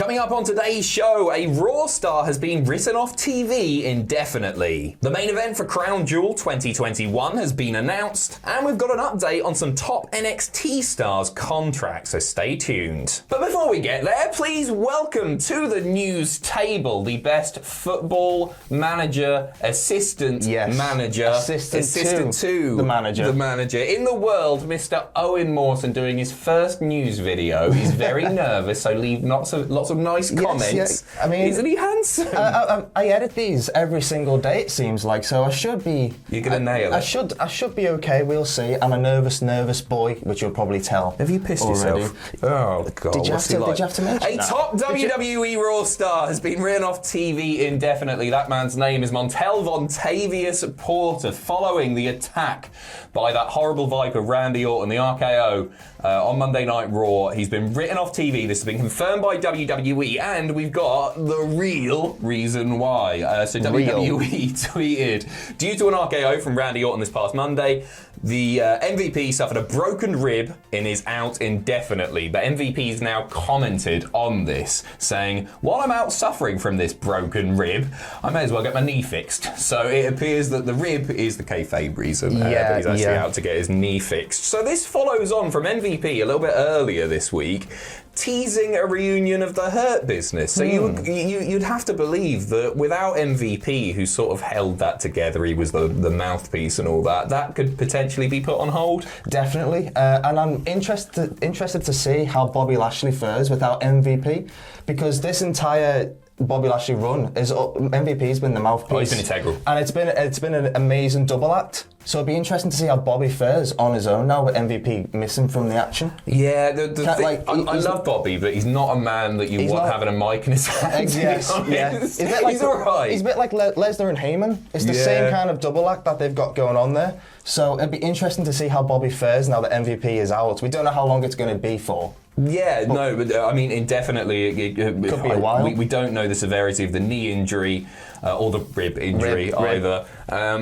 Coming up on today's show, a Raw star has been written off TV indefinitely. The main event for Crown Jewel 2021 has been announced, and we've got an update on some top NXT stars' contracts, so stay tuned. But before we get there, please welcome to the news table the best football manager, assistant manager, assistant to the manager in the world, Mr. Owen Mawson, doing his first news video. He's very nervous, so leave lots of nice comments. Yes. I mean, isn't he handsome? I edit these every single day, it seems like, so I should be. You're gonna nail it. I should be okay. We'll see. I'm a nervous boy, which you'll probably tell. Have you pissed already. yourself? Oh God! Did you have to mention a that? top WWE Raw star has been written off TV indefinitely. That man's name is Montel Vontavious Porter. Following the attack by that horrible Viper, Randy Orton, the RKO, on Monday Night Raw, he's been written off TV. This has been confirmed by WWE, and we've got the real reason why. WWE tweeted, due to an RKO from Randy Orton this past Monday, the MVP suffered a broken rib and is out indefinitely. But MVP's now commented on this, saying, while I'm out suffering from this broken rib, I may as well get my knee fixed. So it appears that the rib is the kayfabe reason, but he's actually out to get his knee fixed. So this follows on from MVP a little bit earlier this week, teasing a reunion of the Hurt Business. So you'd have to believe that without MVP, who sort of held that together, he was the mouthpiece and all that, that could potentially be put on hold. Definitely, and I'm interested to see how Bobby Lashley fares without MVP, because this entire Bobby Lashley run is MVP's been the mouthpiece. Oh, he's been integral, and it's been an amazing double act. So it'd be interesting to see how Bobby fares on his own now with MVP missing from the action. Yeah, I love Bobby, but he's not a man that you want having a mic in his hand. Yes, he's alright. He's a bit like Lesnar and Heyman. It's the same kind of double act that they've got going on there. So it'd be interesting to see how Bobby fares now that MVP is out. We don't know how long it's going to be for. Yeah, but I mean, indefinitely, it could be a while. We don't know the severity of the knee injury or the rib injury either.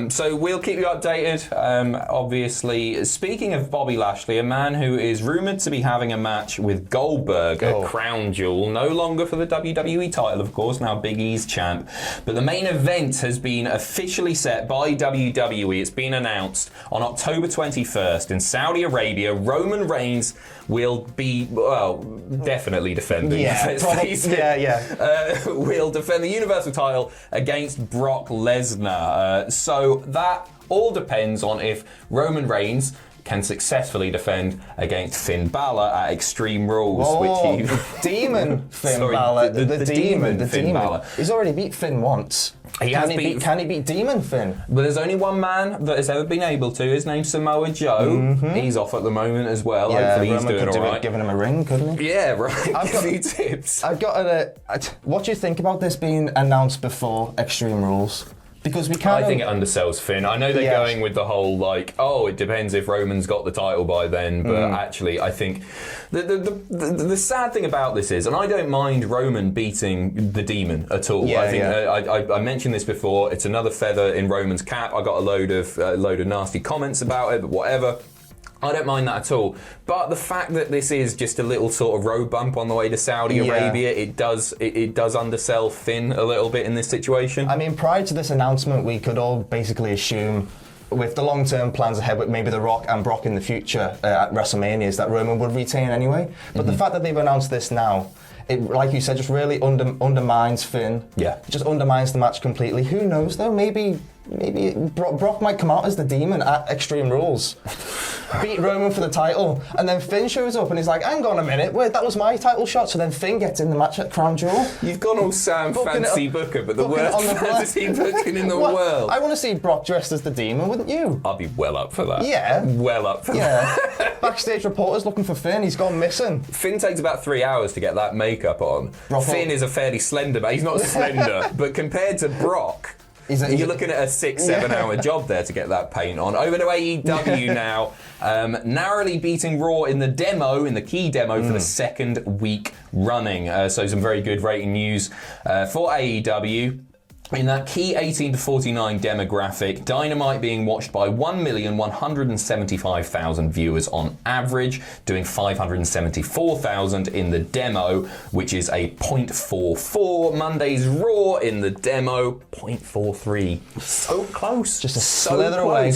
So we'll keep you updated. Obviously, speaking of Bobby Lashley, a man who is rumoured to be having a match with Goldberg at Crown Jewel, no longer for the WWE title, of course, now Big E's champ. But the main event has been officially set by WWE. It's been announced on October 21st in Saudi Arabia. Roman Reigns will be, definitely defending. Will defend the Universal title against Brock Lesnar. So that all depends on if Roman Reigns can successfully defend against Finn Balor at Extreme Rules. Demon Finn Balor. The demon Balor. He's already beat Finn once. Can he beat Demon Finn? But there's only one man that has ever been able to. His name's Samoa Joe. He's off at the moment as well. Hopefully he's doing all right. Giving him a ring, couldn't he? Yeah, right. I've got a few tips. What do you think about this being announced before Extreme Rules? Because I think it undersells Finn. I know they're going with the whole it depends if Roman's got the title by then, but actually I think the sad thing about this is, and I don't mind Roman beating the Demon at all. I think I mentioned this before. It's another feather in Roman's cap. I got a load of nasty comments about it, but whatever. I don't mind that at all. But the fact that this is just a little sort of road bump on the way to Saudi Arabia, it does undersell Finn a little bit in this situation. I mean, prior to this announcement, we could all basically assume, with the long-term plans ahead with maybe The Rock and Brock in the future at WrestleMania, is that Roman would retain anyway. But the fact that they've announced this now, it, like you said, just really undermines Finn. Yeah. Just undermines the match completely. Who knows though? Maybe Brock might come out as the Demon at Extreme Rules, beat Roman for the title, and then Finn shows up and he's like, hang on a minute, wait, that was my title shot. So then Finn gets in the match at Crown Jewel. You've gone all Sam Fantasy Booker, but the worst fantasy booking in the world. I want to see Brock dressed as the Demon, wouldn't you? I'd be well up for that. Yeah. Well up for that. Backstage reporters looking for Finn, he's gone missing. Finn takes about 3 hours to get that makeup on. Finn is a fairly slender man. He's not slender, but compared to Brock, you're looking at a 6-7 hour job there to get that paint on. Over to AEW now, narrowly beating Raw in the key demo for the second week running. So some very good rating news for AEW. In that key 18 to 49 demographic, Dynamite being watched by 1,175,000 viewers on average, doing 574,000 in the demo, which is a 0.44. Monday's Raw in the demo, 0.43. So close. Just a slither away.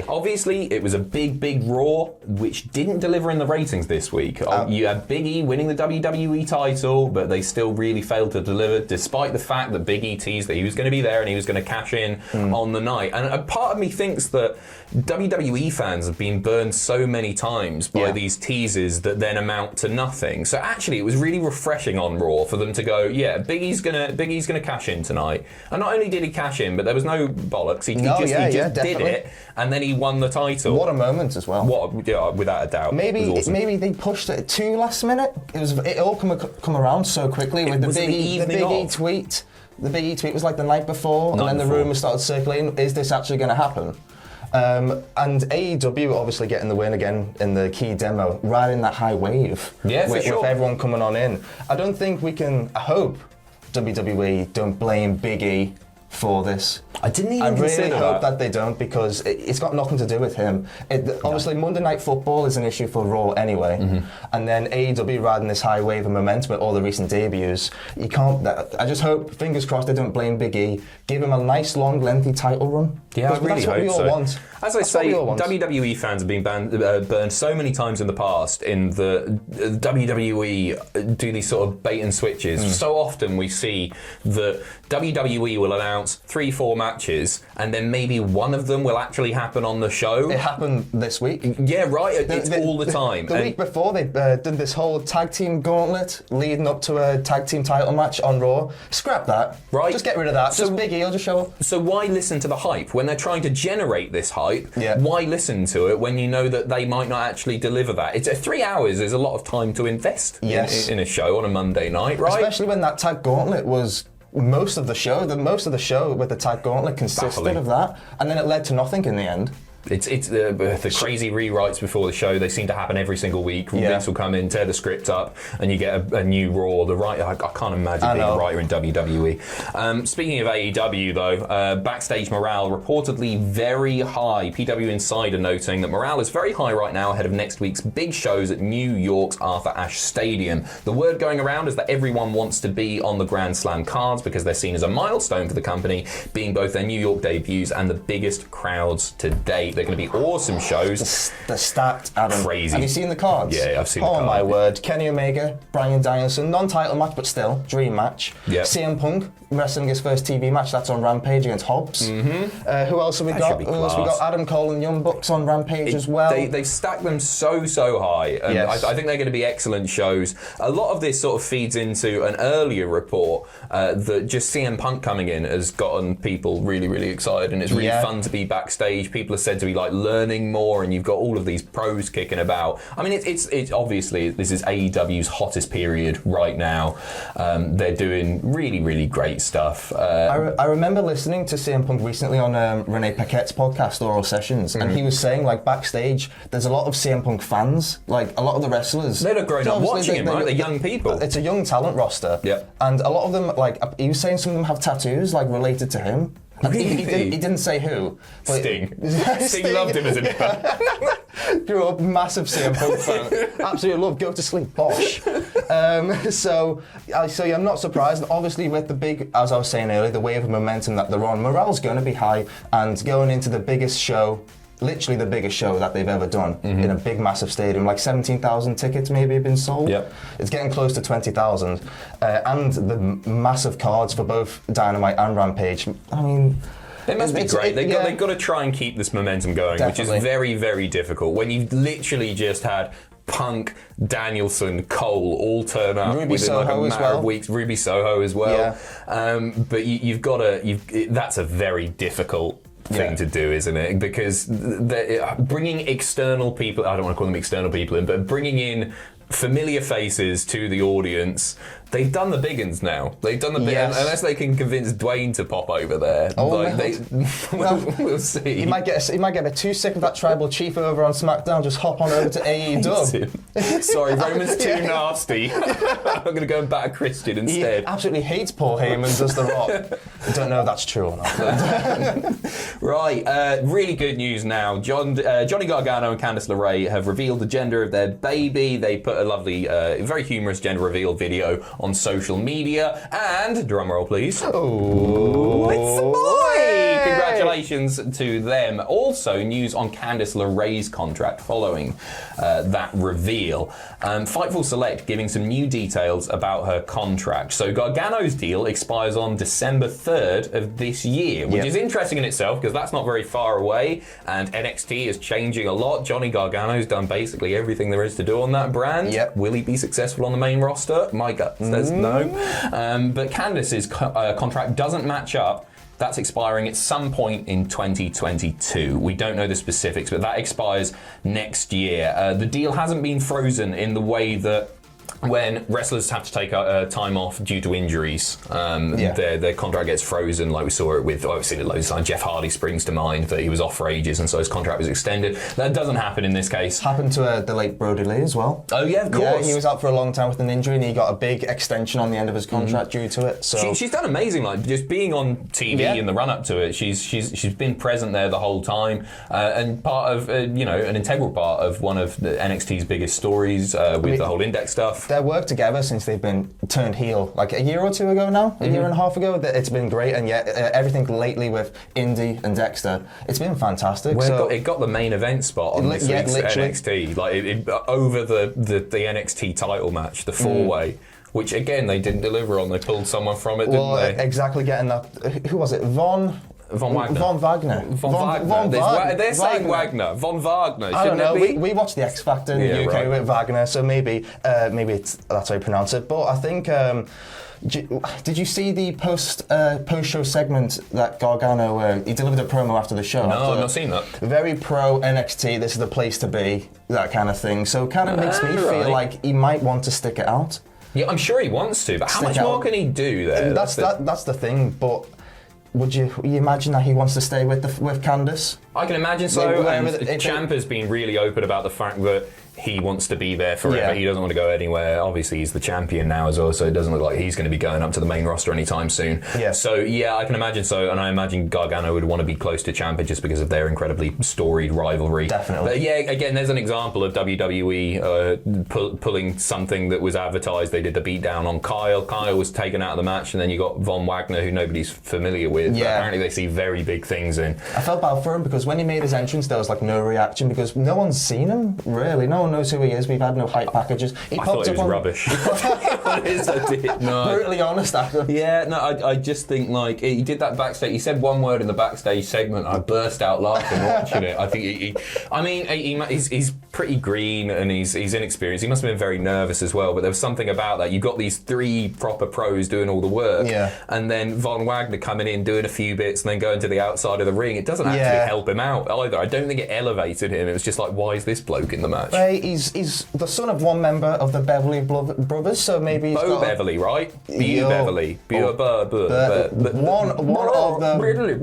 Obviously, it was a big Raw, which didn't deliver in the ratings this week. You had Big E winning the WWE title, but they still really failed to deliver, despite the fact that Big E teased that he was going to be there and he was going to cash in on the night. And a part of me thinks that WWE fans have been burned so many times by these teases that then amount to nothing. So actually, it was really refreshing on Raw for them to go, yeah, Big E's gonna cash in tonight. And not only did he cash in, but there was no bollocks. He just did it, and then he won the title. What a moment as well. Without a doubt. Maybe awesome. maybe they pushed it too last minute. It all come around so quickly with the Big E tweet. The Big E tweet was like the night before, and then the rumours started circulating. Is this actually going to happen? And AEW obviously getting the win again in the key demo, riding that high wave. Yeah, with sure. everyone coming on in. I don't think we can. I hope WWE don't blame Big E for this. I didn't even consider really hope that they don't, because it's got nothing to do with him. Obviously, Monday Night Football is an issue for Raw anyway, and then AEW riding this high wave of momentum with all the recent debuts. You can't. I just hope, fingers crossed, they don't blame Big E. Give him a nice, long, lengthy title run. Yeah, I really that's what hope we all so. want. As I say, WWE fans have been burned so many times in the past in the WWE do these sort of bait and switches. So often we see that WWE will announce 3-4 matches and then maybe one of them will actually happen on the show. It happened this week. Yeah, right. It's all the time. The week before, they did this whole tag team gauntlet leading up to a tag team title match on Raw. Scrap that. Right. Just get rid of that. So Big E will just show up. So why listen to the hype? When they're trying to generate this hype, Yeah. why listen to it when you know that they might not actually deliver that? It's 3 hours is a lot of time to invest in a show on a Monday night, right? Especially when that tag gauntlet was most of the show. Most of the show with the tag gauntlet consisted of that, and then it led to nothing in the end. It's the crazy rewrites before the show. They seem to happen every single week. Vince will come in, tear the script up, and you get a new Raw. The writer, I can't imagine being a writer in WWE. Speaking of AEW, though, backstage morale reportedly very high. PW Insider noting that morale is very high right now ahead of next week's big shows at New York's Arthur Ashe Stadium. The word going around is that everyone wants to be on the Grand Slam cards because they're seen as a milestone for the company, being both their New York debuts and the biggest crowds to date. They're going to be awesome shows. They're stacked, Adam. Crazy. Have you seen the cards? Yeah, I've seen the cards. Oh my word. Kenny Omega, Bryan Danielson, non-title match, but still, dream match. Yep. CM Punk wrestling his first TV match. That's on Rampage against Hobbs. Who else have we got? Who else we got? Adam Cole and Young Bucks on Rampage as well. They've stacked them so high. And I think they're going to be excellent shows. A lot of this sort of feeds into an earlier report that just CM Punk coming in has gotten people really, really excited, and it's really fun to be backstage. People are said to be like learning more, and you've got all of these pros kicking about. I mean, it's obviously this is AEW's hottest period right now. They're doing really, really great stuff. I remember listening to CM Punk recently on Renee Paquette's podcast, Oral Sessions, and he was saying, like, backstage, there's a lot of CM Punk fans, like a lot of the wrestlers. They're grown up watching him, right? They're young people. It's a young talent roster. Yeah. And a lot of them, like, he was saying some of them have tattoos, like, related to him. He didn't say who. But Sting. Sting loved him as a man. Grew up massive CM Punk fan. Absolutely love Go to Sleep, Bosh. So I'm not surprised. Obviously, with the big, as I was saying earlier, the wave of momentum that they're on, morale's going to be high, and going into the biggest show, literally the biggest show that they've ever done in a big, massive stadium. Like 17,000 tickets maybe have been sold. Yep. It's getting close to 20,000. And the massive cards for both Dynamite and Rampage. I mean, it must be great. They've got to try and keep this momentum going, Definitely. which is very, very difficult. When you've literally just had Punk, Danielson, Cole all turn up Ruby within Soho like a as matter well. of weeks. Ruby Soho as well. Yeah. But you've got to. That's a very difficult thing to do, isn't it? Because bringing external people, I don't want to call them external people in, but bringing in familiar faces to the audience They've done the big uns now. They've done the big Yes. unless they can convince Dwayne to pop over there. Oh, we'll see. He might get a bit too sick of that tribal chief over on SmackDown. Just hop on over to AEW. Sorry, Roman's too nasty. I'm going to go and batter Christian He instead. absolutely hates Paul Heyman, does The Rock. I don't know if that's true or not. Right, really good news now. Johnny Gargano and Candice La Rey have revealed the gender of their baby. They put a lovely, very humorous gender reveal video on social media. And, drumroll please. Oh, It's a boy! Congratulations to them. Also, news on Candice La Rey's contract following that reveal. Fightful Select giving some new details about her contract. So Gargano's deal expires on December 3rd of this year, which is interesting in itself because that's not very far away, and NXT is changing a lot. Johnny Gargano's done basically everything there is to do on that brand. Yep. Will he be successful on the main roster? My gut says no. But Candice's contract doesn't match up. That's expiring at some point in 2022. We don't know the specifics, but that expires next year. The deal hasn't been frozen in the way that when wrestlers have to take time off due to injuries, their contract gets frozen, like we saw it with, I've seen it loads of times. Jeff Hardy springs to mind that he was off for ages, and so his contract was extended. That doesn't happen in this case. Happened to the late Brody Lee as well. Oh yeah, of course. Yeah, he was out for a long time with an injury, and he got a big extension on the end of his contract due to it. So she's done amazing, like just being on TV in the run up to it. She's been present there the whole time, and part of an integral part of one of the NXT's biggest stories with the whole Index stuff. Their work together since they've been turned heel, like a year or two ago now, a year and a half ago, it's been great. And yet everything lately with Indy and Dexter, it's been fantastic. Well, it got the main event spot on this week's literally. NXT, like it over the NXT title match, the four-way. Which again they didn't deliver on. They pulled someone from it, didn't they? Exactly. Getting that. Who was it? Von Wagner. They're saying Wagner. Von Wagner. I don't know. It be? We watched the X Factor in the UK with Wagner, so maybe that's how you pronounce it. But I think. Did you see the post-show segment that Gargano, he delivered a promo after the show? No, I've not seen that. Very pro NXT, this is the place to be, that kind of thing. So it kind of makes me feel like he might want to stick it out. Yeah, I'm sure he wants to, but how much more can he do there? That's the thing, but would you imagine that he wants to stay with Candice? I can imagine so. Ciampa's been really open about the fact that he wants to be there forever. Yeah. He doesn't want to go anywhere. Obviously, he's the champion now as well, so it doesn't look like he's going to be going up to the main roster anytime soon. Yeah. So, yeah, I can imagine so, and I imagine Gargano would want to be close to Ciampa just because of their incredibly storied rivalry. Definitely. But yeah, again, there's an example of WWE pulling something that was advertised. They did the beatdown on Kyle. Kyle was taken out of the match, and then you got Von Wagner, who nobody's familiar with. Yeah. But apparently they see very big things in. I felt bad for him because when he made his entrance, there was like no reaction because no one's seen him, really. No one knows who he is. We've had no hype packages. I thought it was rubbish. No. Brutally honest after. Yeah, no, I just think like he did that backstage. He said one word in the backstage segment. I burst out laughing watching it. I think he's pretty green and he's inexperienced. He must have been very nervous as well. But there was something about that. You got these three proper pros doing all the work, and then Von Wagner coming in doing a few bits and then going to the outside of the ring. It doesn't actually help him out either. I don't think it elevated him. It was just like, why is this bloke in the match? He's the son of one member of the Beverly brothers, so maybe he's got Beverly, right? Beverly. One of the Beverly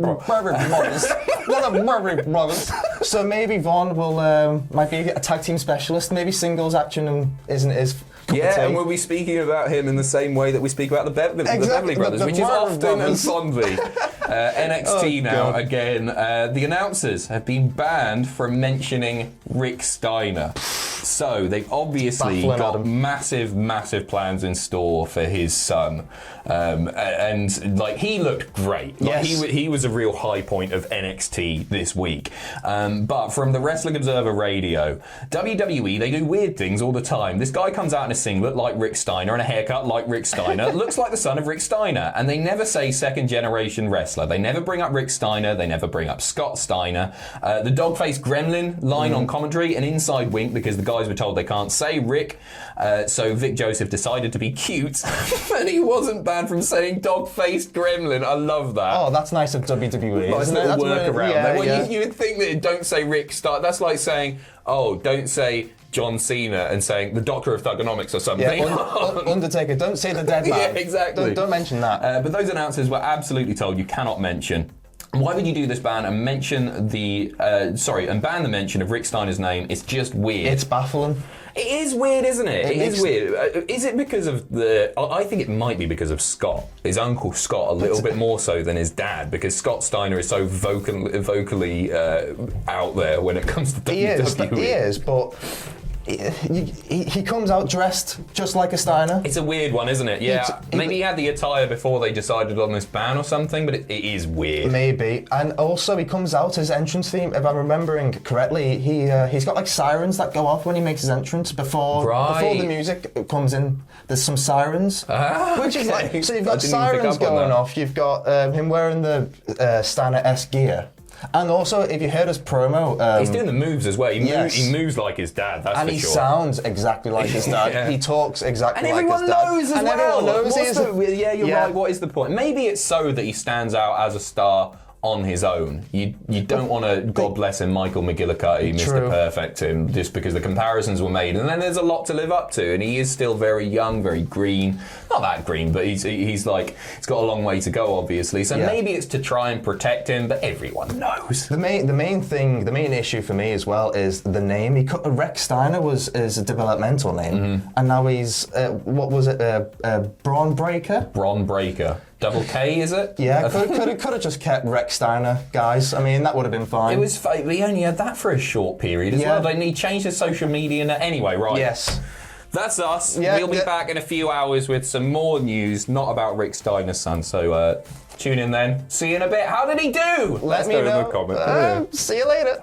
brothers. So maybe Von will might be a tag team specialist. Maybe singles action isn't his. And we'll be speaking about him in the same way that we speak about the Beverly brothers, which is often and fondly. NXT again. The announcers have been banned from mentioning Rick Steiner. So they've obviously got massive, massive plans in store for his son, and like he looked great. Like, he was a real high point of NXT this week. But from the Wrestling Observer Radio, WWE, they do weird things all the time. This guy comes out in a singlet like Rick Steiner and a haircut like Rick Steiner, looks like the son of Rick Steiner, and they never say second generation wrestler. They never bring up Rick Steiner. They never bring up Scott Steiner. The dog-faced gremlin line on commentary, an inside wink because the guys were told they can't say Rick, so Vic Joseph decided to be cute and he wasn't banned from saying dog-faced gremlin. I love that. Oh, that's nice of WWE. Nice little workaround there. Well, you would think that don't say Rick Steiner. That's like saying, oh, don't say John Cena and saying the Doctor of Thugonomics or something. Yeah, Undertaker, don't say the dead man. Yeah, exactly. Don't mention that. But those announcers were absolutely told you cannot mention. Why would you do this ban and mention the and ban the mention of Rick Steiner's name? It's just weird. It's baffling. It is weird, isn't it? It is weird. Is it because of I think it might be because of Scott, his uncle Scott, a little bit more so than his dad, because Scott Steiner is so vocally out there when it comes to WWE. He is, but he comes out dressed just like a Steiner. It's a weird one, isn't it? Yeah. Maybe he had the attire before they decided on this ban or something, but it is weird. Maybe. And also he comes out, his entrance theme, if I'm remembering correctly, he's got like sirens that go off when he makes his entrance before the music comes in. There's some sirens. Which is like, so you've got sirens going off, you've got him wearing the Steiner-esque gear. And also, if you heard his promo... he's doing the moves as well. He moves like his dad, that's for sure. And he sounds exactly like his dad. Yeah. He talks exactly like his dad. And everyone knows as well. Everyone knows yeah, you're right. What is the point? Maybe it's so that he stands out as a star on his own. You don't want to, God bless him, Michael McGillicuddy, Mr. Perfect him, just because the comparisons were made. And then there's a lot to live up to, and he is still very young, very green. Not that green, but he's got a long way to go, obviously. So maybe it's to try and protect him, but everyone knows. The main issue for me as well is the name. Rex Steiner was his developmental name, and now he's what was it? Braun Breaker. Braun Breaker. Double K, is it? Yeah, could have just kept Rex Steiner, guys. I mean, that would have been fine. It was. He only had that for a short period as well. He changed his social media. Anyway, right. Yes. That's us. We'll be back in a few hours with some more news, not about Rick Steiner's son. So tune in then. See you in a bit. How did he do? Let me know. In the comment. See you later.